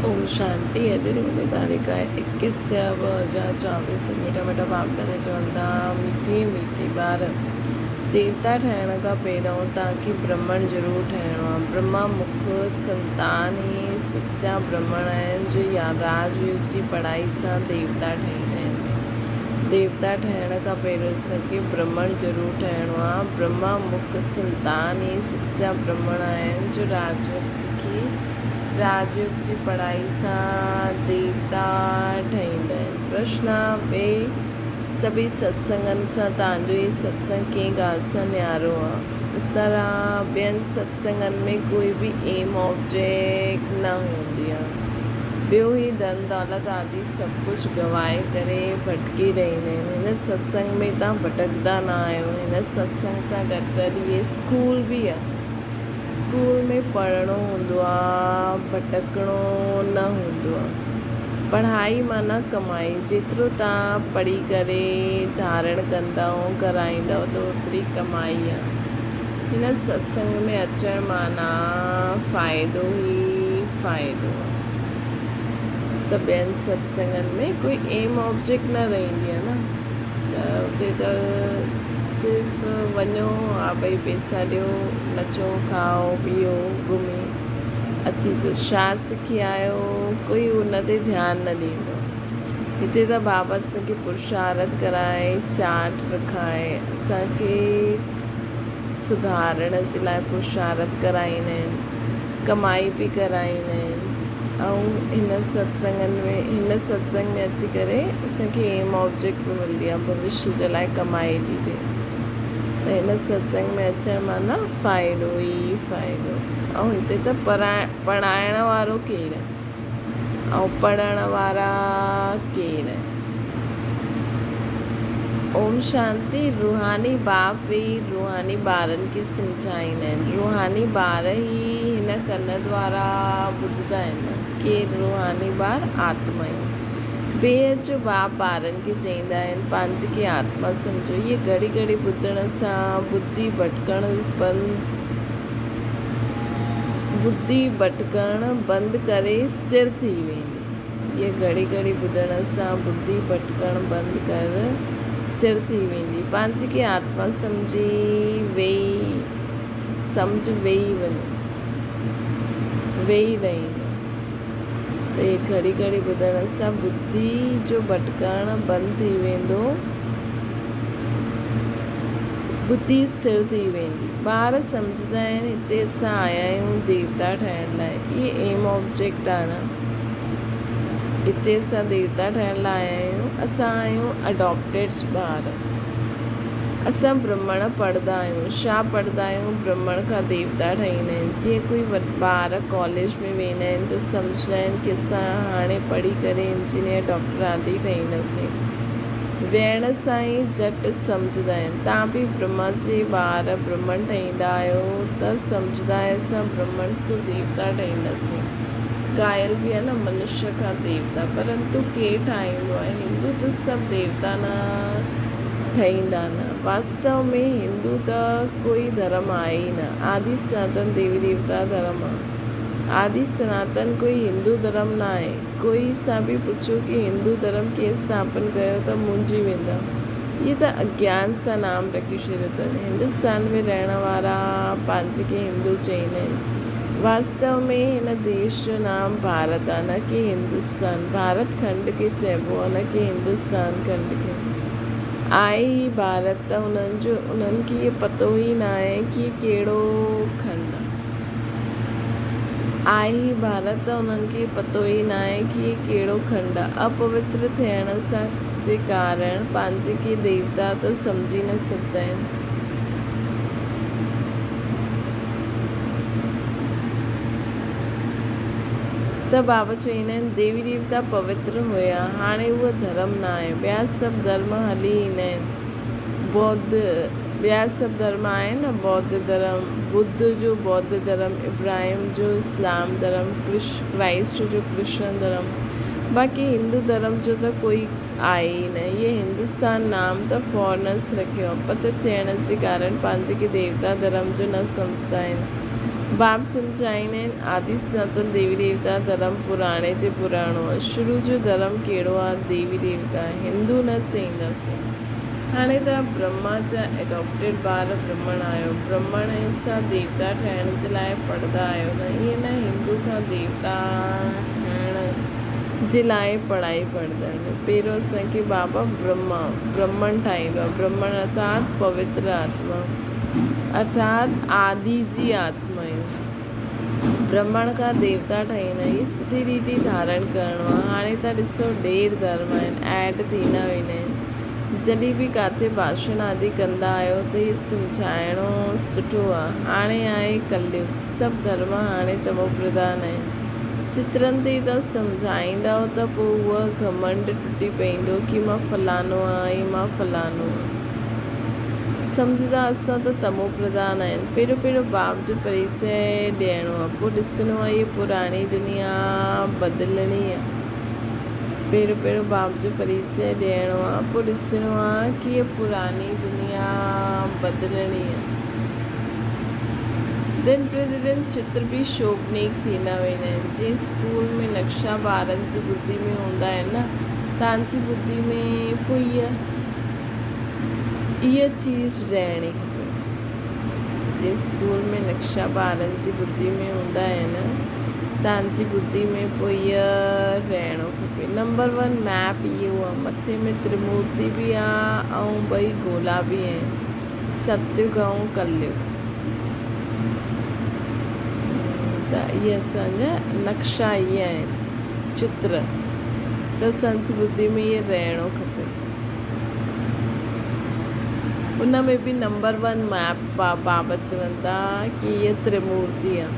ओम शांति। अॼु ॾींहुं तारीख़ आहे 21/2024। मीठा मीठा बाप करे चवंदा मीठी मीठी ॿार देवता ठहिण खां पहिरियों तव्हांखे ब्राह्मण ज़रूरु ठहिणो आहे। ब्रह्मा मुख संतान ई सचा ब्राह्मण आहिनि जो या राजयोग जी पढ़ाई सां देवता ठहींदा आहिनि। देवता ठहिण खां पहिरियों असांखे ब्राह्मण ज़रूरु ठहिणो आहे। ब्रह्मा मुख संतान ई सचा ब्राह्मण आहिनि जो राजयोग सिखी राजयोग जी पढ़ाई सां देवता ठहींदा आहिनि। प्रश्न ॿिए सभी सत्संगनि सां तव्हांजो ई सत्संग कंहिं ॻाल्हि सां न्यारो आहे? उत्तर आहे ॿियनि सत्संगनि में कोई बि एम ऑब्जेक्ट न हूंदी आहे। ॿियो ई धन दौलत आदि सभु कुझु गवाए करे भटकी रहंदा आहिनि। हिन सत्संग में तव्हां भटकंदा न आहियो। हिन सत्संग सां गॾु गॾु इहे स्कूल बि आहे। स्कूल में पढ़णो हूंदो आहे, भटकणो न हूंदो आहे। पढ़ाई माना कमाई। जेतिरो तव्हां पढ़ी करे धारण कंदव कराईंदव त ओतिरी कमाई आहे। हिन सत्संग में अचणु माना फ़ाइदो ई फ़ाइदो आहे। त ॿियनि सत्संगनि में कोई एम ऑब्जेक्ट न रहंदी आहे न। त उते त सिर्फ़ु वञो हा भई पैसा ॾियो, नचो खाओ पीओ घुमी अची तो छा सिखी आयो, कोई उन ते ध्यानु न ॾींदो। हिते त बाबा असांखे पुरुषार्थ कराए चाट रखाए असांखे सुधारण जे लाइ पुरुषार्थ कराईंदा आहिनि, कमाई बि कराईंदा आहिनि। ऐं हिन सत्संग में अची करे असांखे एम ऑब्जेक्ट बि मिलंदी आहे, भविष्य जे लाइ कमाई थी थिए। त हिन सत्संग में अचणु माना फ़ाइदो ई फ़ाइदो। ऐं हिते त पढ़ाइण वारो केरु आहे ऐं पढ़ण वारा केरु आहे? ओम शांति। रूहानी बाप वेही रूहानी ॿारनि खे सम्झाईंदा आहिनि। रूहानी ॿार ई हिन कन द्वारा ॿुधंदा आहिनि। केरु रूहानी ॿार? आत्मा ई। ॿिए जो बाप ॿारनि खे चवंदा आहिनि पंहिंजे खे आत्मा सम्झो। इहे घड़ी घड़ी ॿुधण सां बुद्धि भटकणु बंदि करे स्थिर थी वेंदी। इहे घड़ी घड़ी ॿुधण सां बुद्धि भटकणु बंदि करे स्थिर थी वेंदी। पंहिंजे खे आत्मा सम्झी वेही रहंदी। त इहे घड़ी घड़ी ॿुधण सां बुद्धि जो भटकणु बंदि थी वेंदो, बुद्धि स्थिर थी वेंदी। ॿार सम्झंदा आहिनि हिते असां आया आहियूं देवता ठहिण लाइ। इहे एम ऑब्जेक्ट आहे न। हिते असां देवता ठहिण लाइ आया आहियूं। असां आहियूं अडॉप्टेड ॿार। असां ब्राह्मण पढ़ंदा आहियूं। छा पढ़ंदा आहियूं? ब्राह्मण खां देवता ठहींदा आहिनि। जीअं कोई ॿार कॉलेज में वेंदा आहिनि त सम्झंदा आहिनि की असां हाणे पढ़ी करे इंजीनियर डॉक्टर आदि ठहींदासीं। वेहण सां ई झटि सम्झंदा आहिनि। तव्हां बि ब्रह्मा जे ॿार ब्राह्मण ठहींदा आहियो त सम्झंदा आहियो असां ब्राह्मण सां देवता ठहींदासीं। कायल बि आहे न मनुष्य खां देवता, परंतु केरु ठाहींदो आहे? हिंदू त सभु देवता न ठहींदा न। वास्तव में हिंदू त कोई धर्म आहे ई न। आदि सनातन देवी देवता धर्म आहे। आदि सनातन कोई हिंदू धर्म न आहे। कोई सां बि पुछो कि हिंदू धर्म कीअं स्थापन कयो त मुंझी वेंदा। इहे त अज्ञान सां नाम रखी छॾियो अथनि। हिंदुस्तान में रहण वारा पंहिंजे खे हिंदू चवंदा आहिनि। वास्तव में हिन देश जो नाम भारत आहे, न कि हिंदुस्तान। भारत खंड खे चइबो आहे, न कि हिंदुस्तान खंड खे। आहे ई भारत त उन्हनि खे इहो पतो ई न आहे कि कहिड़ो खंड आहे। ई भारत त उन्हनि खे पतो ई न आहे कि कहिड़ो खंड आहे। अपवित्र थियण सां जे कारण पंहिंजे खे देवता त सम्झी न सघंदा आहिनि। त बाबा चवंदा आहिनि देवी देवता पवित्र हुया, हाणे उहो धर्म न आहे। ॿिया सभु धर्म हली ईंदा आहिनि। ॿिया सभु धर्म आहिनि न। बौद्ध धर्म, बुद्ध जो बौद्ध धर्म, इब्राहिम जो इस्लाम धर्म, क्राइस्ट जो क्रिश्चन धर्म। बाक़ी हिंदू धर्म जो त कोई आहे ई न। इहे हिंदुस्तान नाम त फॉरनर्स रखियो आहे। पत थियण जे कारण पंहिंजे खे देवता धर्म जो न सम्झंदा आहिनि। बाप सम्झाईंदा आहिनि आदि सनातन देवी देवता धर्म पुराणे ते पुराणो आहे। शुरू जो धर्म कहिड़ो आहे? देवी देवता। हिंदू न चईंदासीं। हाणे त ब्रह्मा जा एडॉप्टेड ॿार ब्रह्मण आहियो। ब्रह्मण सां देवता ठहिण जे लाइ पढ़ंदा आहियो न। ईअं न हिंदू खां देवता ठहिण जे लाइ पढ़ाई पढ़ंदा आहिनि। पहिरियों असांखे बाबा ब्रह्मण ठाहींदो आहे। ब्रह्मण अर्थात पवित्र आत्मा, अर्थात आदि जी आत्मा आहियूं। ब्रह्मण खां देवता ठाहींदा। हीअ सुठी रीति धारण करिणो आहे। हाणे त ॾिसो ढेर धर्म आहिनि, ऐड थींदा वेंदा आहिनि। जॾहिं बि किथे भाषण आदि कंदा आहियो त इहो सम्झाइणो सुठो आहे। हाणे आहे कलयुग, सभु धर्म हाणे तमो प्रधान आहिनि। चित्रनि ते तव्हां सम्झाईंदव त पोइ उहा घमंड टुटी पवंदो कि मां फलानो आहियां, मां फलानो आहियां। सम्झंदा असां त तमो प्रधान आहिनि। पहिरियों बाप जो परिचय ॾियणो आहे, पोइ ॾिसणो आहे इहा पुराणी दुनिया बदिलणी आहे। पहिरियों बाप जो परिचय ॾियणो आहे, पोइ ॾिसणो आहे कि इहा पुरानी दुनिया बदिलणी आहे। दिन प्रतिदिन चित्र बि शोभनीक थींदा वेंदा आहिनि। जीअं स्कूल में नक्शा ॿारनि जी बुद्धि में हूंदा आहिनि न, तव्हांजी बुद्धि में पोइ इहा चीज़ रहणी खपे। जीअं स्कूल में नक्शा ॿारनि जी बुद्धि में हूंदा आहिनि, तव्हांजी बुद्धि में पोइ इहा रहणो खपे। नंबर 1 मैप इहो आहे। मथे में त्रिमूर्ति बि आहे ऐं 2 गोला बि आहिनि, सतयुग ऐं कलयुग। त इहे असांजा नक्शा इहे आहिनि, चित्र। त असांजी बुद्धि में इहे रहणो खपे। उन में बि नंबर 1 मैप बाबा चवनि था कि इहा त्रिमूर्ति आहे।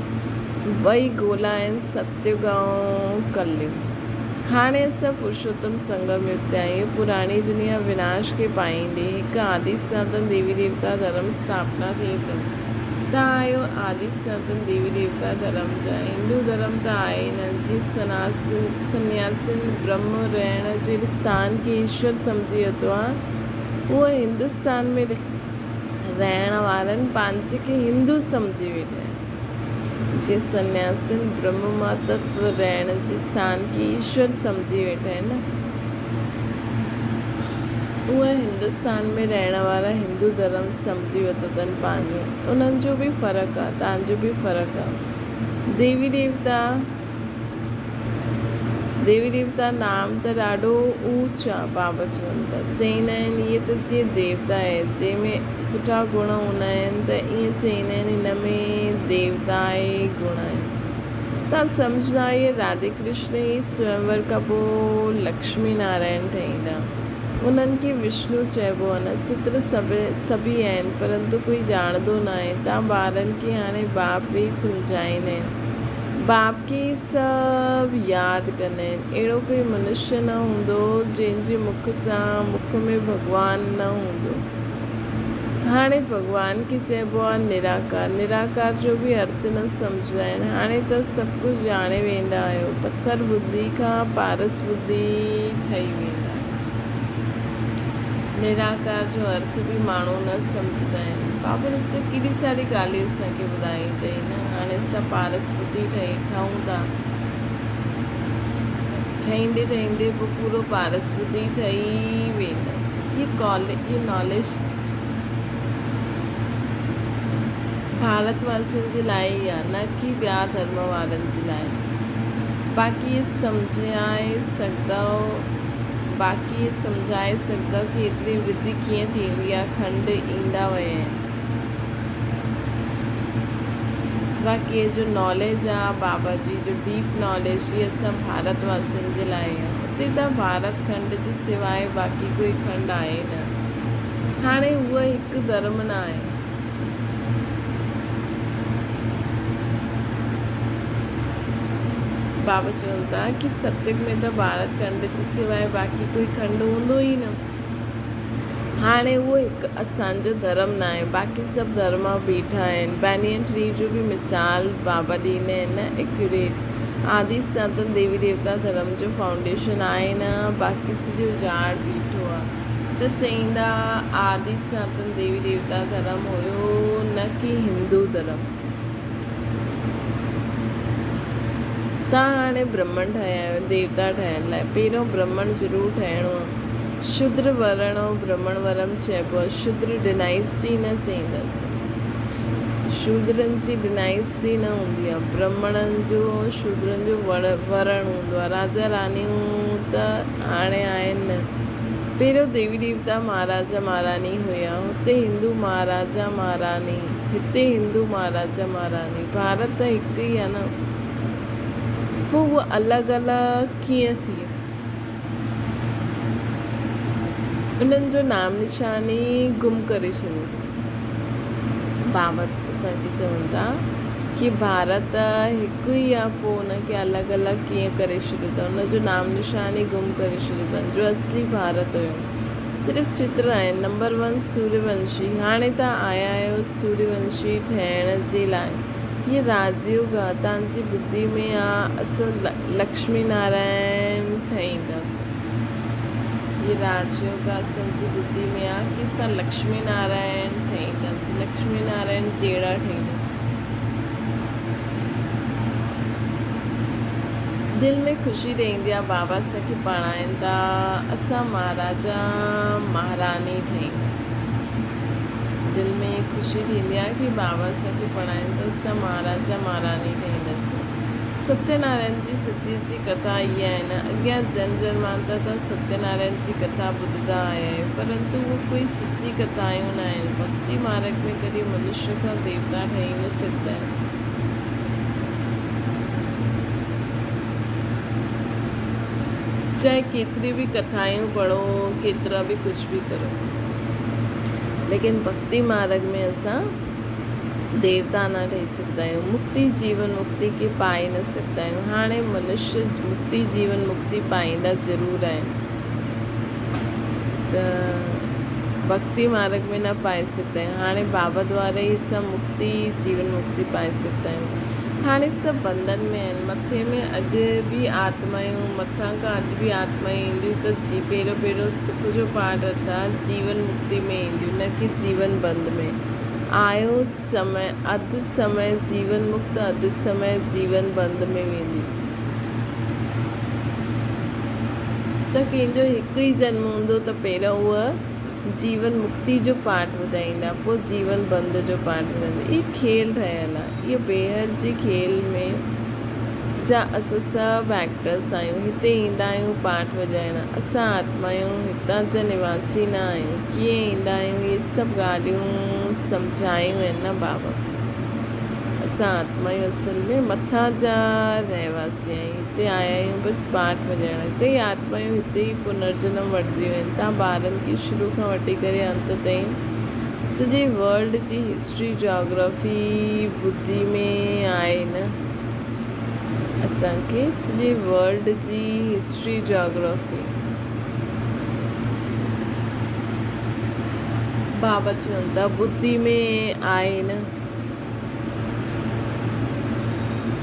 2 गोला आहिनि, सतयुग ऐं कलयुग। हाणे असां पुरुषोत्तम संगम युग ते आहियूं। पुराणी दुनिया विनाश खे पाईंदी, हिकु आदि सनातन देवी देवता धर्म स्थापना थिए थो। तव्हां आहियो आदि सनातन देवी देवता धर्म जा। हिंदू धर्म त आहे न। जीअं सन्यासिन ब्रह्म रहण जे स्थान खे ईश्वर सम्झी वरितो आहे, उहो हिंदुस्तान में रहण वारनि पंहिंजे खे हिंदू सम्झी वेठा आहिनि। जीअं सन्यासिन ब्रह्म मां तत्व रहण जे स्थान खे ईश्वर सम्झी वेठा आहिनि, उहे हिंदुस्तान में रहण वारा हिंदू धर्म सम्झी वरितो अथनि पंहिंजो। उन्हनि जो बि फ़र्क़ु आहे, तव्हांजो बि फ़र्क़ु आहे। देवी देवता नाम त ॾाढो ऊच आहे। बाबा चवनि था, चईंदा आहिनि इहे त जीअं देवता आहे, जंहिंमें सुठा गुण हूंदा आहिनि त ईअं चईंदा आहिनि हिन में देवता आहे, गुण आहिनि। तव्हां सम्झंदा इहे राधे कृष्ण ई स्वयंवर खां पोइ लक्ष्मी नारायण ठहींदा। उन्हनि खे विष्णु चइबो आहे न। चित्र सभी आहिनि, परंतु कोई ॼाणंदो न आहे। तव्हां ॿारनि खे हाणे बाप वेही सम्झाईंदा आहिनि। बाप खे सभु यादि कंदा आहिनि। अहिड़ो कोई मनुष्य न हूंदो जंहिंजे मुख में भॻवानु न हूंदो। हाणे भॻवान खे चइबो आहे निराकार। निराकार जो बि अर्थ न सम्झंदा आहिनि। हाणे त सभु कुझु ॼाणे वेंदा आहियो। पथर बुद्धि खां पारस बुद्धि ठही वेंदा। निराकार जो अर्थ बि माण्हू न सम्झंदा आहिनि। बाबा ॾिसो केॾी सारी ॻाल्हियूं असांखे ॿुधाई अथई न। हाणे असां पारस बुद्धि ठहूं था। ठहींदे पोइ पूरो पारस बुद्धि ठही वेंदासीं। ये नॉलेज भारतवासियुनि जे लाइ ई आहे, न कि ॿिया धर्म वारनि जे लाइ। बाक़ी सम्झाए सघंदव कि एतिरी वृद्धि कीअं थींदी आहे। खंड ईंदा विया आहिनि। बाक़ी ये जो नॉलेज आहे बाबा जी जो डीप नॉलेज, इहे असां भारतवासियुनि जे लाइ आहे। हुते त भारत खंड जे सवाइ बाक़ी कोई खंड आहे न। हाणे उहा हिकु धर्म न आहे। बाबा चवनि था कि सतयुग में त भारत खंड जे सवाइ बाक़ी कोई खंड हूंदो ई न। हाणे उहो हिकु असांजो धर्म न आहे। बाक़ी सभु धर्म बीठा आहिनि। बैनियन ट्री जो बि मिसाल बाबा ॾींदा आहिनि न, एक्यूरेट। आदि सनातन देवी देवता धर्म जो फाउंडेशन आहे न, बाक़ी सॼो झाड़ बीठो आहे। त चईंदा आदि सनातन देवी देवता धर्म हुयो, न कि हिंदू धर्म। तव्हां हाणे ब्राह्मण ठहिया आहियो देवता ठहिण लाइ। पहिरियों ब्राह्मण ज़रूरु ठहिणो आहे। शूद्र वर्ण ऐं ब्राह्मण वर्ण चइबो आहे। शूद्र डिनाइस्टी न चईंदासीं, शूद्रनि जी डिनाइस्टी न हूंदी आहे। ब्राह्मणनि जो शूद्रनि जो वर्ण हूंदो आहे। राजा रानियूं त हाणे आहिनि न, पहिरियों देवी देवता महाराजा महारानी हुया। हुते हिंदू महाराजा महारानी, हिते हिंदू महाराजा महारानी। भारत त हिकु ई आहे न, पोइ उहा अलॻि अलॻि कीअं थी? उन्हनि जो नाम निशानी गुम करे छॾियो। बाबति असांखे चवनि था कि भारत हिकु ई आहे, पोइ उनखे अलॻि अलॻि कीअं करे छॾियो अथऊं, उनजो नाम निशानी गुम करे छॾियो अथनि। जो असली भारत हुयो सिर्फ़ु चित्र आहिनि। नंबर 1 सूर्यवंशी। हाणे तव्हां आया आहियो सूर्यवंशी ठहिण जे लाइ। ये राजयोग आहे, तव्हांजी बुद्धि में आहे असां लक्ष्मी नारायण ठहींदासीं। ये राजयोग असांजी बुद्धि में आहे कि असां लक्ष्मी नारायण ठहींदासीं, लक्ष्मी नारायण जहिड़ा ठहींदा। दिल में ख़ुशी रहंदी आहे, बाबा असांखे पढ़ाइनि था, असां महाराजा महारानी ठहींदासीं। दिल में ख़ुशी थींदी आहे कि बाबा असांखे पढ़ाइनि था, असां महाराजा महारानी ठहींदासीं। सत्यनारायण जी सची कथा इहा आहे न। अॻियां जन जन्मांतर त सत्यनारायण जी कथा ॿुधंदा आया आहियूं, परंतु उहो कोई सची कथायूं न आहिनि। भक्ति मार्ग में कॾहिं मनुष्य खां देवता ठही न सघंदा आहिनि। चाहे केतिरी भी कथायूं पढ़ो, केतिरा भी कुछ भी करो, लेकिन भक्ति मार्ग में असां देवता न ठही सघंदा आहियूं। मुक्ति जीवन मुक्ति खे पाए न सघंदा आहियूं। हाणे मनुष्य मुक्ति जीवन मुक्ति पाईंदा ज़रूरु आहिनि, त भक्ति मार्ग में न पाए सघंदा आहियूं। हाणे बाबा द्वारा ई असां मुक्ति जीवन मुक्ति पाए सघंदा आहियूं। हाणे सभु बंधन में आहिनि। मथे में अॼु बि आत्मायूं, मथां खां अॼु बि आत्मायूं ईंदियूं त पहिरियों सुख जो पाठ था जीवन मुक्ति में ईंदियूं, न कि जीवन बंद में। आयो समय अधु समय जीवन मुक्त, अधु समय जीवन बंद में वेंदी। त कंहिंजो हिकु ई जन्म हूंदो त पहिरियों उहा जीवन मुक्ति जो पाठ ॿुधाईंदा, पोइ जीवन बंद जो पाठ ॿुधाईंदा। इहे खेल ठहियलु आहे। इहो बेहद जे खेल में जा असां सभु एक्टर्स आहियूं। हिते ईंदा आहियूं पाठ वॼाइण। असां आत्मायूं हितां जा निवासी न आहियूं। कीअं ईंदा आहियूं, इहे सभु ॻाल्हियूं सम्झायूं आहिनि न बाबा। असां आत्मायूं असल में मथां जा रहवासी आहियूं। हिते आया आहियूं बसि पाठ वॼाइण। कई आत्मायूं हिते ई पुनर्जन्म वठंदियूं आहिनि। तव्हां ॿारनि खे शुरू खां वठी करे अंत ताईं सॼे वर्ल्ड जी हिस्ट्री जोग्राफी बुद्धि में आहे न। असांखे सॼे वर्ल्ड जी हिस्ट्री जोग्राफी बाबा चवनि था बुद्धि में आहे न।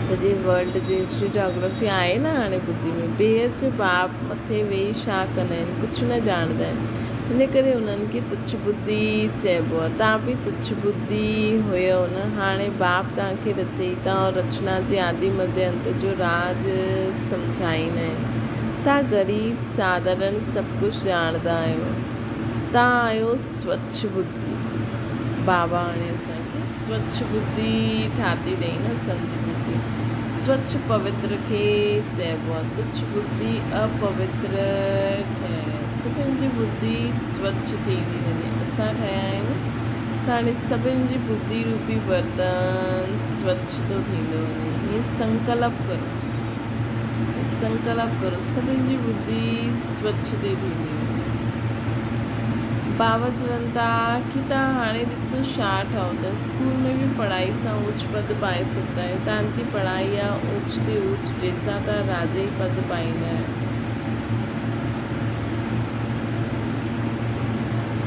सॼे वर्ल्ड जी हिस्ट्री जोग्राफी आहे न हाणे बुद्धि में। बेहद जे बाप मथे वेही छा कंदा आहिनि, कुझु न ॼाणंदा आहिनि। हिन करे उन्हनि खे तुच्छ बुद्धि चइबो आहे। तव्हां बि तुच्छ बुद्धि हुयो न। हाणे बाप तव्हांखे रचयिता और रचना जे आदि मध्य अंत जो राज सम्झाईंदा आहिनि। तव्हां ग़रीब साधारण सभु कुझु ॼाणंदा आहियो। तव्हां आहियो स्वच्छ बुद्धि। बाबा हाणे असांखे स्वच्छ बुद्धि ठाती अथई न। असांजी बुद्धि स्वच्छ पवित्र खे चइबो आहे। तुच्छ बुद्धि अपवित्र ठहे। सभिनि जी बुद्धि स्वच्छ थी वञे। असां ठहिया आहियूं त हाणे सभिनि जी बुद्धि रूपी बर्तन स्वच्छ थो थींदो वञे। हीअं संकल्प करो, सभिनि जी बुद्धि स्वच्छ थी थींदी वञे। बाबा चवनि था कि तव्हां हाणे ॾिसो छा ठहो त स्कूल में बि पढ़ाई सां ऊच पद पाए सघंदा आहियो। तव्हांजी पढ़ाई आहे ऊच ते ऊच, जंहिंसां तव्हां राजे ई पद पाईंदा आहियो।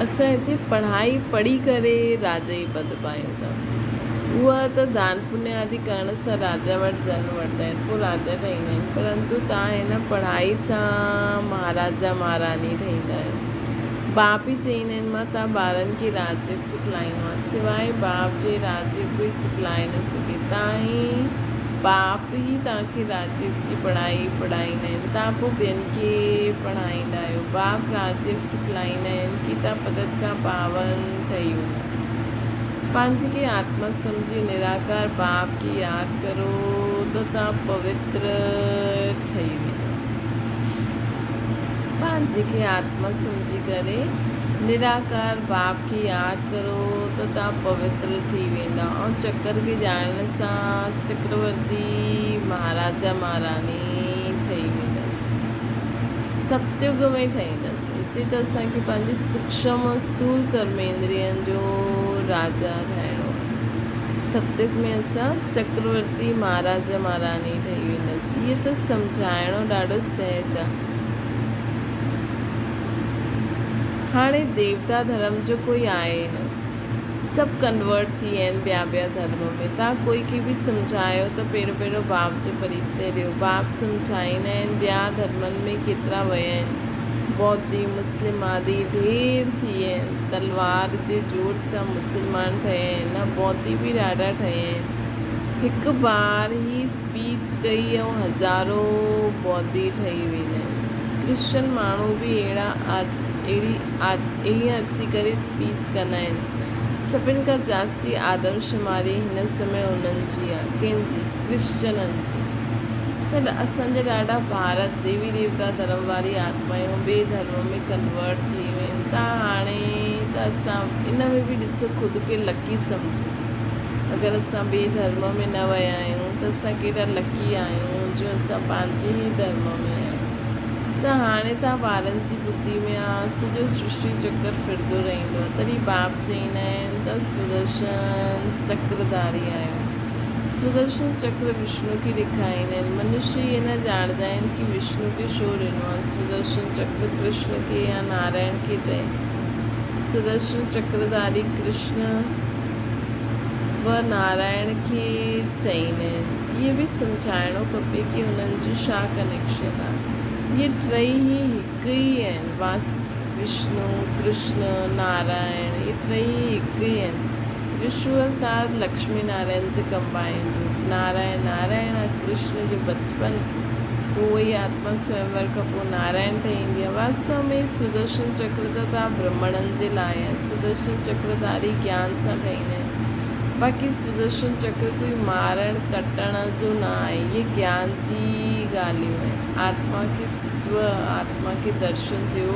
असां हिते पढ़ाई पढ़ी करे राजा ई पद पायूं था। उहा त दान पुण्य आदि करण सां राजा वटि जन्म वठंदा आहिनि, पोइ राजा ठहींदा आहिनि। परंतु तव्हां हिन पढ़ाई सां महाराजा महारानी ठहींदा आहियो। बाप ई चईंदा आहिनि मां तव्हां ॿारनि खे राजयोग सिखलाईंदो आहे, सवाइ बाप जे राजयोग कोई सिखलाए न सघे। तव्हां ई बाप ही तव्हांखे राजीव जी पढ़ाई पढ़ाईंदा आहिनि, तव्हां पोइ ॿियनि खे पढ़ाईंदा आहियो। बाप राजीव सिखलाईंदा आहिनि की तव्हां पदत खां पावन ठही वञो। पंहिंजे खे आत्मा सम्झी निराकार बाप की यादि करो त तव्हां पवित्र ठही वेंदो। पंहिंजे खे आत्मा सम्झी करे निराकार बाप की यादि करो त तव्हां पवित्र थी वेंदा। ऐं चक्कर खे ॼाणण सां चक्रवर्ती महाराजा महारानी ठही वेंदासीं, सतयुग में ठहींदासीं। हिते त असांखे पंहिंजे सूक्ष्म स्थूल कर्मेंद्रियनि जो राजा ठहिणो आहे। सतयुग में असां चक्रवर्ती महाराजा महारानी ठही वेंदासीं। इहो त सम्झाइणो ॾाढो सहज आहे। हाणे देवता धर्म जो कोई आहे न, सभु कन्वर्ट थी विया आहिनि ॿिया धर्म में। तव्हां कोई खे बि सम्झायो त पहिरियों बाप जो परिचय ॾियो। बाप सम्झाईंदा आहिनि ॿिया धर्मनि में केतिरा विया आहिनि, बौद्धी मुस्लिम आदि ढेर थी विया आहिनि। तलवार जे जोर सां मुस्लमान ठहिया आहिनि, न बौद्धी बि ॾाढा ठहिया आहिनि। हिकु बार ही स्पीच कई ऐं हज़ारों बौद्धी ठही वेंदा आहिनि। क्रिश्चन माण्हू बि ईअं अची करे स्पीच कंदा आहिनि। सभिनि खां जास्ती आदमशुमारी हिन समय उन्हनि जी आहे, कंहिंजी? क्रिश्चननि जी। त असांजा ॾाढा भारत देवी देवता धर्म वारी आत्मायूं ॿिए धर्म में कन्वर्ट थी वियूं आहिनि। त हाणे त असां इन में बि ॾिसो ख़ुदि खे लकी सम्झो। अगरि असां ॿिए धर्म में न विया आहियूं त असां केॾा लकी आहियूं जो असां पंहिंजे ई धर्म में आहियूं। त हाणे तव्हां ॿारनि जी बुद्धि में आहे, सॼो सृष्टि चक्कर फिरंदो रहंदो आहे। तॾहिं बाप चईंदा आहिनि त सुदर्शन चक्रधारी आहियो। सुदर्शन चक्र विष्णु खे ॾेखारींदा आहिनि। मनुष्य इहे न ॼाणंदा आहिनि की विष्णु खे छो ॾिनो आहे। सुदर्शन चक्र कृष्ण खे या नारायण खे ॾे। सुदर्शन चक्रधारी कृष्ण व नारायण खे चईंदा आहिनि। इहे बि सम्झाइणो खपे की हुननि जो छा कनेक्शन आहे। ये टई ही हिकु ई आहिनि। विष्णु कृष्ण नारायण ये टई ही हिकु ई आहिनि। विष्णु अवतार लक्ष्मी नारायण जे कंबाइंड रूप। नारायण कृष्ण जो बचपन, पोइ आत्मा स्वयंवर खां पोइ नारायण ठहींदी आहे। वास्तव में सुदर्शन चक्र त तव्हां ब्राह्मणनि जे लाइ आहे। सुदर्शन चक्रधारी ज्ञान सां ठहींदा आहिनि। बाक़ी सुदर्शन चक्र कोई मारण कटण जो न आहे, ये ज्ञान जी ॻाल्हियूं आहिनि। आत्मा खे दर्शन थियो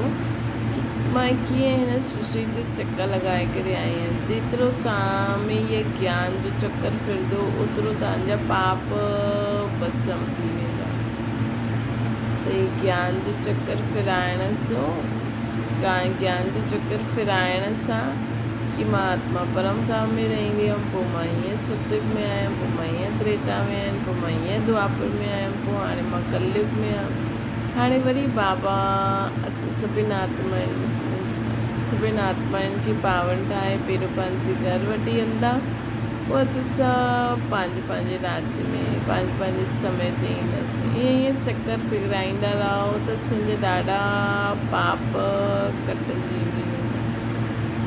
कि मां कीअं हिन सृष्टि ते चकर लॻाए करे आई आहियां। जेतिरो तव्हां में इहे ज्ञान जो चक्कर फिरंदो ओतिरो तव्हांजा पाप भस्म थी वेंदा। त इहे ज्ञान जो चक्कर फिराइण सां कि मां आत्मा परम धाम में रहंदी हुअमि, पोइ मां हीअं सतयुग में आहियां, पोइ मां हीअं त्रेता में आहियां, पोइ मां हीअं द्वापर में आहियां, पोइ हाणे मां कलयुग में आहियां। हाणे वरी बाबा असां सभिनि आत्माउनि खे पावन ठाहे पहिरियों पंहिंजे घर वठी हलंदा, पोइ असां सभु पंहिंजे राज्य में पंहिंजे समय ते ईंदासीं। ईअं चकर फिराईंदा रहो त असांजा ॾाढा पाप कटंदी वेंदा।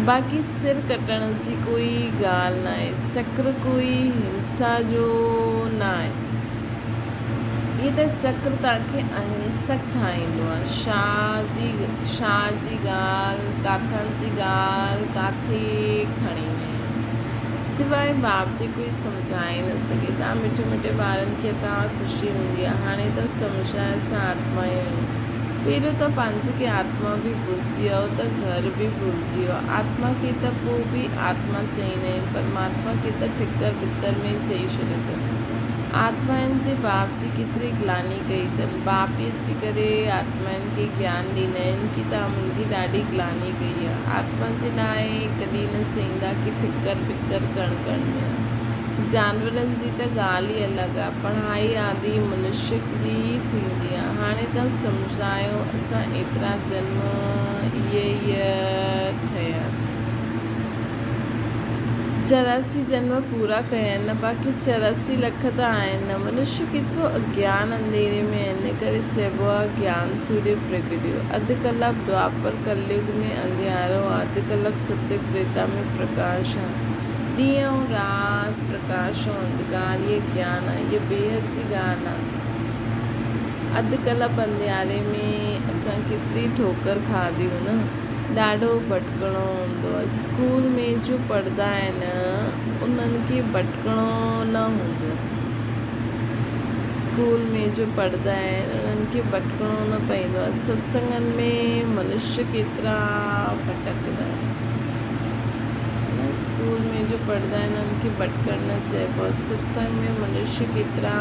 बाक़ी सिर कटण जी कोई ॻाल्हि न आहे। चक्र कोई हिंसा जो न आहे। इहे त चक्र तव्हांखे अहिंसक ठाहींदो आहे। शाह जी ॻाल्हि किथां जी ॻाल्हि किथे खणी न, सवाइ बाप जे कोई सम्झाए न सघे। तव्हां मिठे ॿारनि खे तव्हां ख़ुशी हूंदी आहे। हाणे त सम्झाए असां आत्मा आहियूं। पहिरियों त पंहिंजे खे आत्मा बि भुलिजी वियो त घर बि भुलिजी वियो। आत्मा खे त पोइ बि आत्मा चईंदा आहिनि, परमात्मा खे त ठिकर भितर में चई छॾियो अथनि। आत्माउनि जे बाप जी केतिरी ग्लानी कई अथनि। बाप ई अची करे आत्माउनि खे ज्ञान ॾींदा आहिनि कि तव्हां मुंहिंजी ॾाढी ग्लानी कई आहे। आत्मा जे लाइ कॾहिं न चईंदा कि ठिकर भितर कण में आहे। जानवरनि जी त ॻाल्हि ई अलॻि आहे। पढ़ाई आदि मनुष्य जी थींदी आहे। हाणे तव्हां सम्झायो असां एतिरा जन्म इहे ठहियासीं, 84 जन्म पूरा कया आहिनि, बाक़ी 84 लख त आहिनि न। मनुष्य केतिरो अज्ञान अंधेरे में आहिनि। इन करे चइबो आहे ज्ञान सूर्य प्रगटियो। अधु कलाक द्वापर कलयुग में अंधियारो आहे, अधु कलाक सतयुग त्रेता में प्रकाश आहे। ॾींहुं ऐं राति, प्रकाश ऐं अंधकार, ये ज्ञान आहे, ये बेहद जी ॻाल्हि आहे। अॼुकल्ह पंधियारे में असां केतिरी ठोकर खाधियूं न, ॾाढो भटकणो हूंदो आहे। स्कूल में जो पढ़ंदा आहिनि उन्हनि खे भटकणो न हूंदो। स्कूल में जो पढ़ंदा आहिनि उन्हनि खे भटकणो न पवंदो आहे। सत्संगनि में मनुष्य केतिरा भटकंदा आहिनि। स्कूल में जो पढ़ंदा आहिनि उन्हनि खे भटकणु न चइबो आहे। सत्संग में मनुष्य केतिरा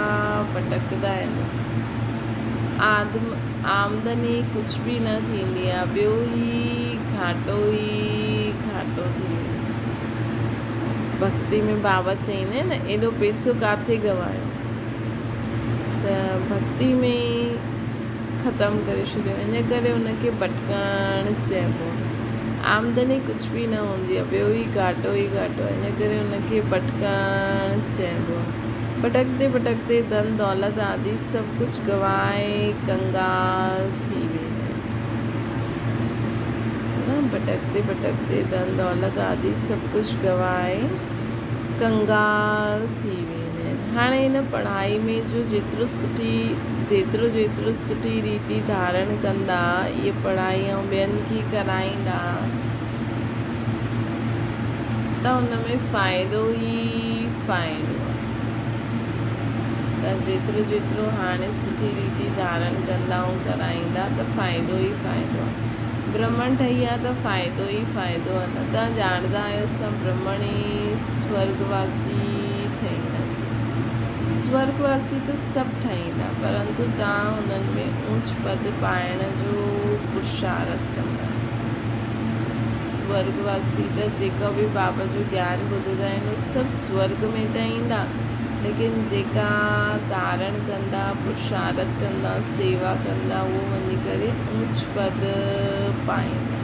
भटकंदा आहिनि। आमदनी कुझु बि न थींदी आहे, ॿियो ई घाटो थी वेंदो। भक्ति में बाबा चईंदा आहिनि न, एॾो पैसो किथे गवायो, त भक्ति में ख़तमु करे छॾियो, इन करे उनखे भटकणु चइबो। आमदनी कुझु बि न हूंदी आहे, ॿियो ई घाटो आहे, इन करे उनखे भटकणु चइबो। भटकते भटकते धन दौलत आदि सभु कुझु गवाए कंगाल थी वेंदा आहिनि। भटकते भटकते धन दौलत आदि सभु कुझु गवाए कंगाल थी वेंदा आहिनि। हाणे हिन पढ़ाई में जो जेतिरो सुठी रीति धारण कंदा, इहे पढ़ाई ऐं ॿियनि खे कराईंदा, त हुन में फ़ाइदो ई फ़ाइदो आहे। त जेतिरो हाणे सुठी रीति धारण कंदा ऐं कराईंदा त फ़ाइदो ई फ़ाइदो आहे। ब्रह्मण ठही आहे त फ़ाइदो ई फ़ाइदो आहे। न तव्हां ॼाणंदा आहियो असां ब्रह्मण ई स्वर्गवासी ठहींदासीं। स्वर्गवासी त सभु ठहींदा, परंतु तव्हां हुननि में ऊच पद पाइण जो पुरुषार्थ कंदा। स्वर्गवासी त जेका बि बाबा जो ज्ञान ॿुधंदा आहिनि उहे सभु स्वर्ग में त ईंदा, लेकिन जेका धारण कंदा, पुरुषार्थ कंदा, सेवा कंदा, उहो वञी करे ऊच पद पाईंदा।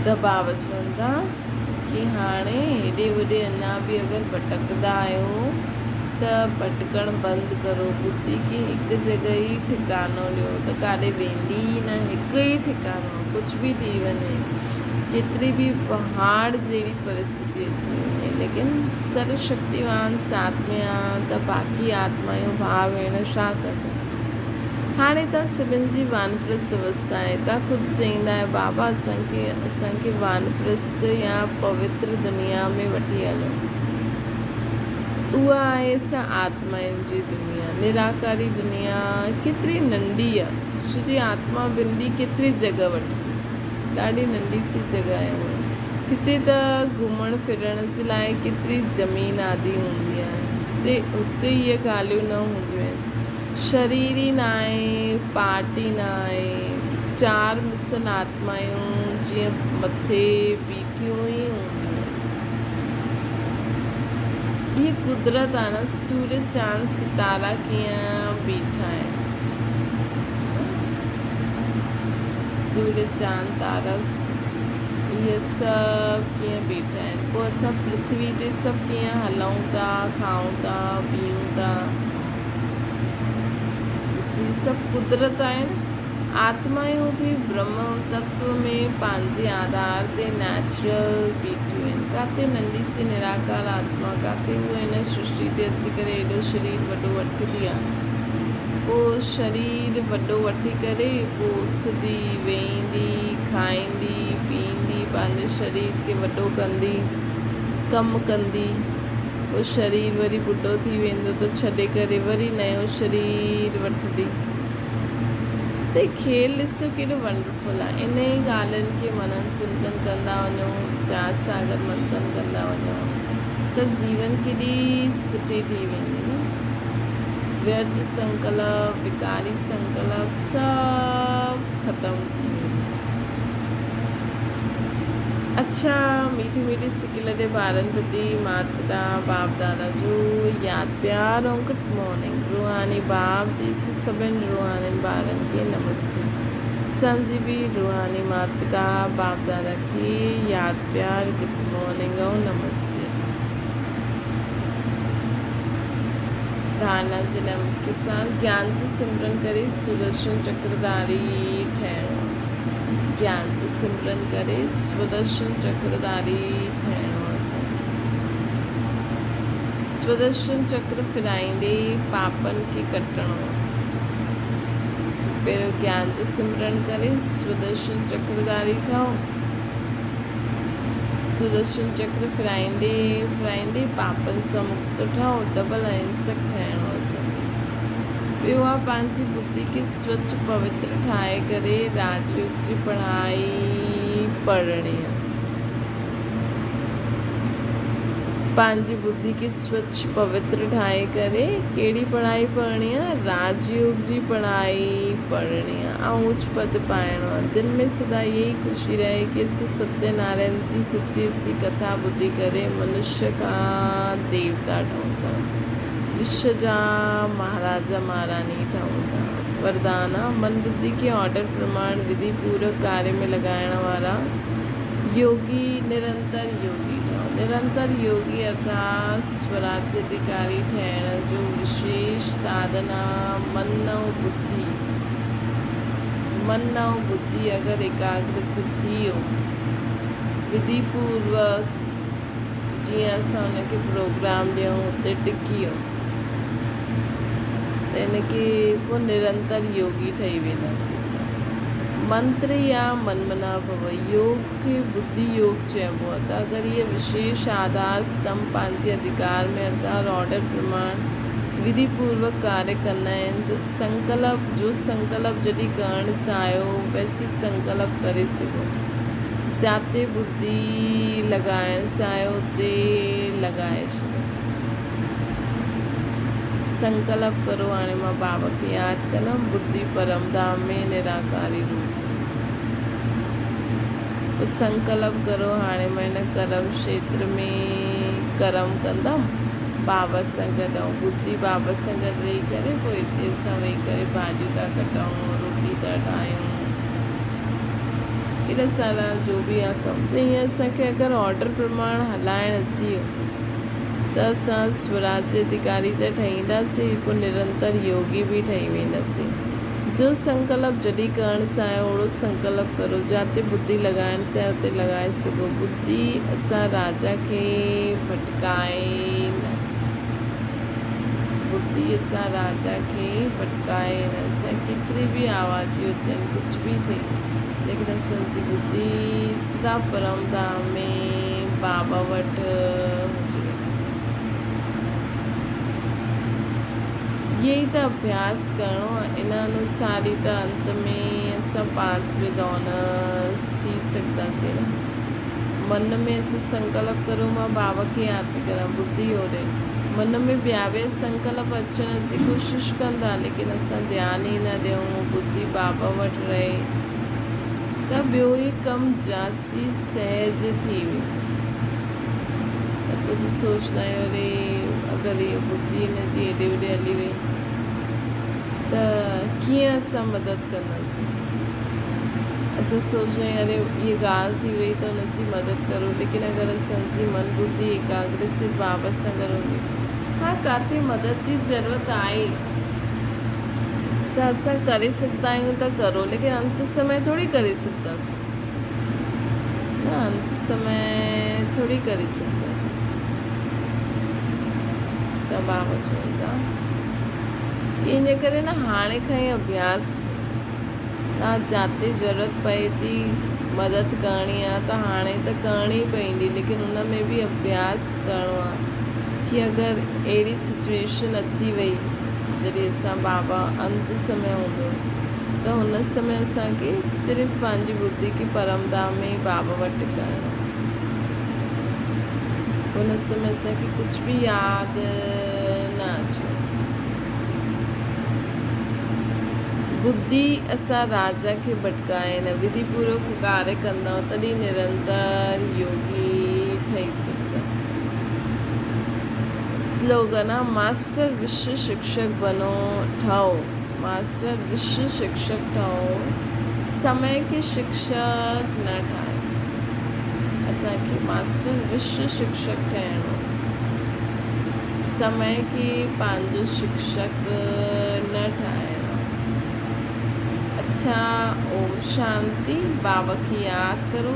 त बाबा चवनि था कि हाणे हेॾे होॾे अञा बि अगरि भटकंदा आहियो त भटकणु बंदि करो। बुद्धि खे हिकु जॻह ई ठिकानो ॾियो, त काॾे वेंदी न, हिकु ई ठिकानो, कुझु बि थी वञे, केतिरी बि पहाड़ जहिड़ी परिस्थिति अची वञे, लेकिन सर्वशक्तिवान साथ में आहे त बाक़ी आत्मायूं भाउ भेण छा कंदा। हाणे तव्हां सभिनि जी वानप्रस्थ अवस्था आहे। तव्हां ख़ुदि चईंदा आहियो बाबा असांखे वानप्रस्थ या पवित्र दुनिया में वठी हलो। उहा आहे असां आत्माउनि जी दुनिया, निराकारी दुनिया केतिरी नंढी आहे। छोजी आत्मा बिंदी केतिरी जॻह वठी, ॾाढी नंढी सी जॻह आहे। हिते त घुमण फिरण जे लाइ केतिरी ज़मीन आदि हूंदी आहे, हुते इहे ॻाल्हियूं न हूंदियूं आहिनि। शरीर ई न आहे, पार्टी न आहे, 4 मिसल आत्मायूं जीअं मथे बीठियूं ई हूंदियूं। इहे कुदरत आहे न, सूर्य चांद सितारा कीअं बीठा आहिनि, सूर्य चांद तारा इहे सभु कीअं बीठा आहिनि। पोइ असां पृथ्वी ते सभु कीअं हलूं था, खाऊं था, पीऊं था, हीअ सभु कुदरत आहिनि। आत्मायूं बि ब्रह्म तत्व में पंहिंजे आधार ते नेचुरल बीठियूं आहिनि। किथे नंढी सी निराकार आत्मा, किथे उहा हिन सृष्टि ते अची करे एॾो शरीर वॾो वठंदी आहे। पोइ शरीर वॾो वठी करे पोइ उथंदी, वेहींदी, खाईंदी, पीअंदी, पंहिंजे शरीर खे वॾो कंदी, कमु कंदी। पोइ शरीर वरी ॿुढो थी वेंदो त छॾे करे वरी नयो शरीर वठंदी। त खेल ॾिसो केॾो वंडरफुल आहे। इन ई ॻाल्हियुनि खे मनन चिंतन कंदा वञो, विचार सागर मंथन कंदा वञो, त जीवन केॾी सुठी थी वेंदी न। व्यर्थ संकल्प, विकारी संकल्प सभु ख़तमु थी वेंदा। अच्छा, मीठी मीठी सिकिल जे ॿारनि प्रति माता पिता बाप दादा जो यादि प्यार ऐं गुड मॉर्निंग। रूहानी बाप जी सभिनि रूहानी ॿारनि खे नमस्ते। असांजी बि रूहानी माता पिता बाप दादा खे यादि प्यार, गुड मॉर्निंग ऐं नमस्ते। धारणा जे लाइ मुख्य सां ज्ञान जी सिमरन करे सुदर्शन चक्रधारी ठहिणो। ज्ञान से सिमरन करे स्वदर्शन चक्रधारी ठहणो असांखे। स्वदर्शन चक्र फिराईंदे पापन के कटणो। पहिरियों ज्ञान जो सिमरन करे स्वदर्शन चक्रधारी ठहो। सुदर्शन चक्र फिराईंदे फिराईंदे पापन सां मुक्त ठहो, डबल अहिंसक ठहणो असांखे। ॿियो आहे पंहिंजी बुद्धि खे स्वच्छ पवित्र ठाहे करे राजयोग जी पढ़ाई पढ़णी आहे। पंहिंजी बुद्धि खे स्वच्छ पवित्र ठाहे करे कहिड़ी पढ़ाई पढ़णी आहे? राजयोग जी पढ़ाई पढ़णी आहे ऐं उच्च पद पाइणो आहे। दिल में सदा यही खुशी रहे कि असां सत्यनारायण जी सच्ची कथा ॿुधी करे मनुष्य खां देवता ठहूं था, विश्व जा महाराजा महारानी ठहूं था। वरदान आहे मन बुद्धि के ऑर्डर प्रमाण विधि पूर्वक कार्य में लगाइण वारा योगी निरंतर योगी ठहो। निरंतर योगी अर्थात स्वराज्य अधिकारी ठहण जो विशेष साधना मन ऐं बुद्धि अगरि एकाग्रचित थी वियो विधि पूर्वक, जीअं असां हुनखे प्रोग्राम ॾियूं हुते टिकी वियो त हिनखे पोइ निरंतर योगी ठही वेंदासीं असां। मंत्र या मनमना भव योग खे बुद्धि योग चइबो आहे। त अगरि इहे विशेष आधार स्तंभ पंहिंजे अधिकार में अर्थात ऑर्डर प्रमाण विधि पूर्वक कार्य कंदा आहिनि त संकल्प जॾहिं करणु चाहियो वैसे संकल्प करे सघो। जिते बुद्धि लॻाइणु चाहियो उते लॻाए छॾो। संकल्प करो। हाणे मां बाबा खे यादि कंदमि। बुद्धि परमधाम में निराकारी रूप। संकल्प करो हाणे मां हिन कर्म क्षेत्र में कर्म कंदमि बाबा सां गॾु, ऐं बुद्धि बाबा सां गॾु रही करे पोइ हिते असां वेही करे भाॼियूं था कटायूं, रोटी था ठाहियूं, केॾा सारा जो बि आहे कमु। त हीअं असांखे अगरि ऑर्डर प्रमाण हलाइणु अची वियो त असां स्वराज्य अधिकारी त ठहींदासीं, पोइ निरंतर योगी बि ठही वेंदासीं। जो संकल्प जॾहिं करणु चाहियो ओहिड़ो संकल्प करो। जिते बुद्धि लॻाइणु चाहियो उते लॻाए सघो। बुद्धि असां राजा खे भटकाए न, बुद्धि असां राजा खे भटकाए न। चाहे केतिरी बि आवाज़ूं अचनि, कुझु बि थिए, लेकिन असांजी बुद्धि सदा परमधाम में बाबा वटि हुजे। यही त अभ्यास करिणो आहे। इन अनुसार ई त अंत में असां पास विद ऑनर्स थी सघंदासीं न। मन में असां संकल्प करूं मां बाबा खे यादि करां, बुद्धि होॾे मन में ॿिया संकल्प अचण जी कोशिशि कंदा, लेकिन असां ध्यानु ई न ॾियूं, बुद्धि बाबा वटि रहे त ॿियो ई कमु जास्ती सहज थी वेंदो। असां त सोचंदा आहियूं अरे अगरि इहा बुद्धि हिनजी हेॾे होॾे हली वई त कीअं असां मदद कंदासीं। असां सोचंदा आहियूं अरे इहा ॻाल्हि थी वई त हुनजी मदद करो, लेकिन अगरि असांजी मन बुद्धि एकाग्रचित बाबा सां गॾु हूंदी, हा किथे मदद जी ज़रूरत आहे त असां करे सघंदा आहियूं त करो, लेकिन अंत समय थोरी करे सघंदासीं न, अंत समय थोरी करे सघंदासीं। त बाबा चवनि था कि इन करे न हाणे खां ई अभ्यास कयो। जिते ज़रूरत पए थी मदद करणी आहे त हाणे त करणी पवंदी, लेकिन उन में बि अभ्यास करिणो आहे कि अगरि अहिड़ी सिचुएशन अची वई जॾहिं असां बाबा अंत समय हूंदो त हुन समय असांखे सिर्फ़ु पंहिंजी बुद्धि खे परमधाम में बाबा वटि करिणो। हुन समय असांखे कुझु बि यादि न अचे। बुद्धि असां राजा खे भटकाए न, विधि पूर्वक कार्य कंदा तॾहिं निरंतर योगी ठही सघंदा। स्लोगन आहे मास्टर विश्व शिक्षक बनो ठहो। मास्टर विश्व शिक्षक ठहो, समय के शिक्षक न ठाहे। असांखे मास्टर विश्व शिक्षक ठहिणो, समय खे पंहिंजो शिक्षक न ठाहिणो। अच्छा, ओम शांति। बाबा की याद करो,